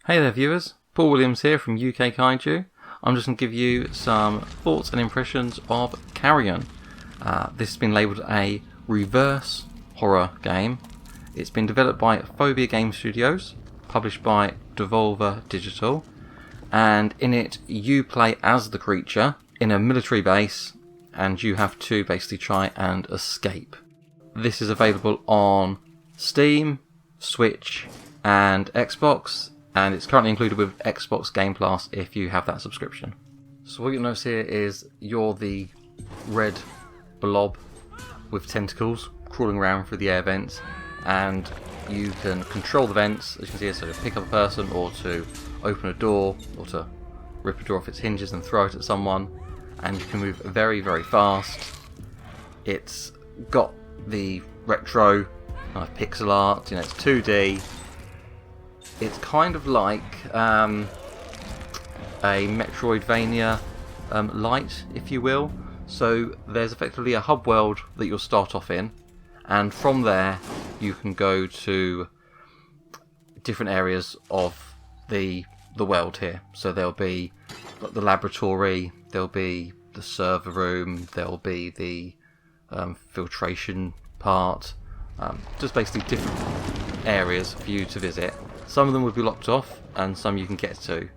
Hey there viewers, Paul Williams here from UK Kaiju. I'm just going to give you some thoughts and impressions of Carrion. This has been labelled a reverse horror game. It's been developed by Phobia Game Studios, published by Devolver Digital, and in it you play as the creature in a military base and you have to basically try and escape. This is available on Steam, Switch and Xbox, and it's currently included with Xbox Game Pass if you have that subscription. So what you'll notice here is you're the red blob with tentacles crawling around through the air vents, and you can control the vents, as you can see, so to pick up a person or to open a door or to rip a door off its hinges and throw it at someone, and you can move very, very fast. It's got the retro pixel art, it's 2D. It's kind of like a Metroidvania light, if you will. So there's effectively a hub world that you'll start off in, and from there you can go to different areas of the world here. So there'll be the laboratory, there'll be the server room, there'll be the filtration part, just basically different areas for you to visit. Some of them will be locked off and some you can get to,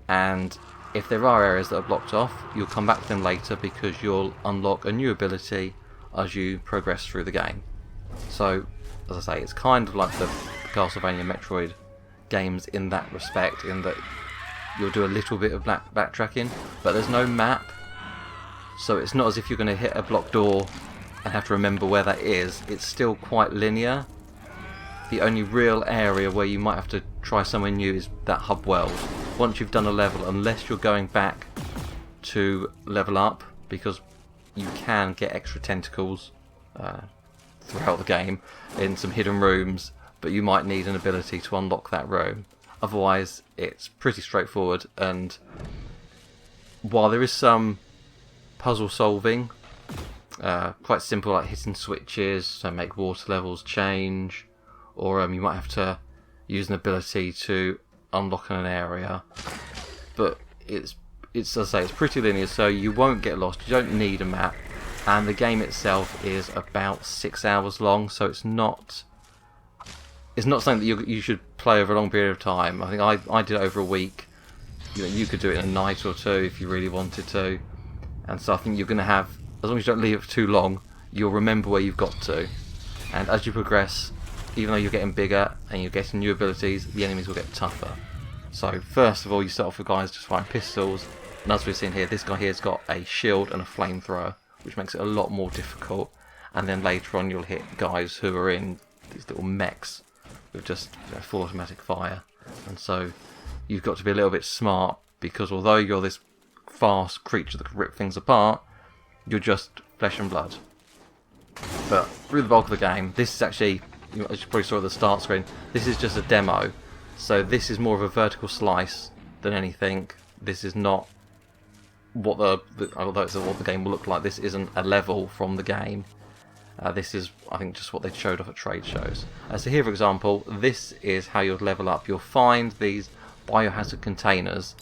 and if there are areas that are blocked off, you'll come back to them later because you'll unlock a new ability as you progress through the game. So as I say, it's kind of like the Castlevania Metroid games in that respect, in that you'll do a little bit of backtracking, but there's no map, so it's not as if you're going to hit a blocked door and have to remember where that is. It's still quite linear. The only real area where you might have to try somewhere new is that hub world. Once you've done a level, unless you're going back to level up, because you can get extra tentacles throughout the game in some hidden rooms, but you might need an ability to unlock that room. Otherwise, it's pretty straightforward, and while there is some puzzle solving, quite simple, like hitting switches to make water levels change, or you might have to use an ability to unlock an area, but it's as I say, it's pretty linear, so you won't get lost. You don't need a map, and the game itself is about 6 hours long, so it's not something that you should play over a long period of time. I think I did it over a week. You could do it in a night or two if you really wanted to, and so I think you're going to have, as long as you don't leave it for too long, you'll remember where you've got to, and as you progress, even though you're getting bigger and you're getting new abilities, the enemies will get tougher. So first of all, you start off with guys just firing pistols, and as we've seen here, this guy here's got a shield and a flamethrower, which makes it a lot more difficult. And then later on you'll hit guys who are in these little mechs with just full automatic fire, and so you've got to be a little bit smart, because although you're this fast creature that can rip things apart, you're just flesh and blood. But through the bulk of the game, this is actually, as you probably saw at the start screen, this is just a demo, so this is more of a vertical slice than anything. This is not what although it's what the game will look like, this isn't a level from the game. This is, I think, just what they showed off at trade shows. So here, for example, this is how you'll level up. You'll find these biohazard containers,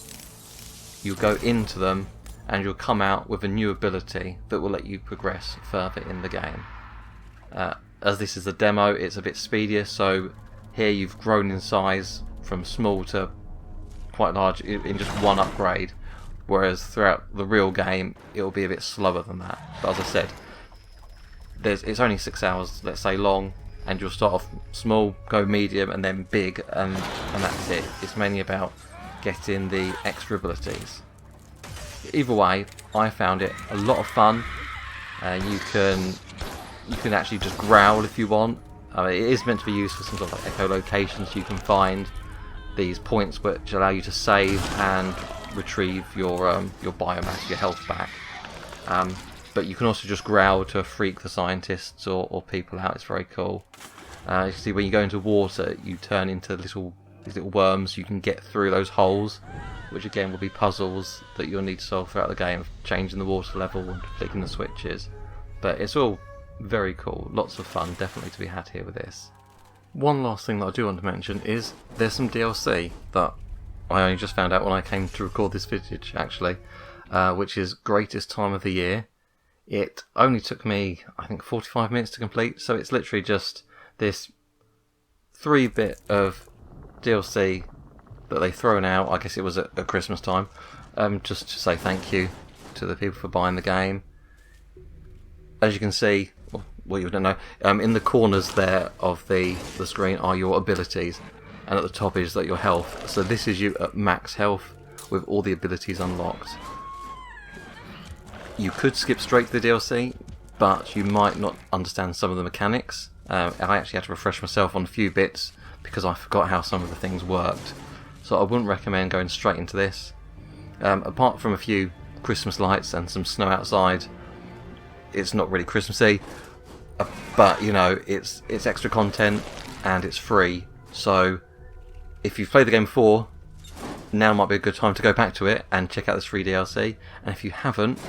you'll go into them, and you'll come out with a new ability that will let you progress further in the game. As this is a demo, it's a bit speedier, so here you've grown in size from small to quite large in just one upgrade, whereas throughout the real game it'll be a bit slower than that. But as I said, it's only 6 hours, let's say, long, and you'll start off small, go medium, and then big, and that's it. It's mainly about getting the extra abilities. Either way, I found it a lot of fun. You can actually just growl if you want. It is meant to be used for some sort of like echolocation, so you can find these points which allow you to save and retrieve your biomass, your health back. But you can also just growl to freak the scientists or people out. It's very cool. You can see when you go into water, you turn into these little worms. You can get through those holes, which again will be puzzles that you'll need to solve throughout the game, of changing the water level and flicking the switches. But it's all very cool, lots of fun, definitely to be had here with this. One last thing that I do want to mention is there's some DLC that I only just found out when I came to record this footage, actually, which is Greatest Time of the Year. It only took me, I think, 45 minutes to complete, so it's literally just this 3-bit of DLC that they've thrown out. I guess it was at Christmas time, just to say thank you to the people for buying the game. As you can see, well, you don't know, in the corners there of the screen are your abilities, and at the top is your health. So this is you at max health with all the abilities unlocked. You could skip straight to the DLC, but you might not understand some of the mechanics. I actually had to refresh myself on a few bits because I forgot how some of the things worked. So I wouldn't recommend going straight into this. Apart from a few Christmas lights and some snow outside, it's not really Christmassy. But you know, it's extra content and it's free. So if you've played the game before, now might be a good time to go back to it and check out this free DLC. And if you haven't,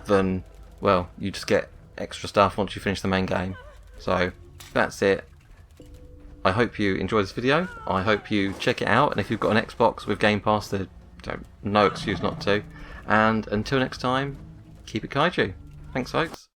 then, well, you just get extra stuff once you finish the main game. So that's it. I hope you enjoyed this video. I hope you check it out, and if you've got an Xbox with Game Pass, there's no excuse not to. And until next time, keep it kaiju. Thanks, folks.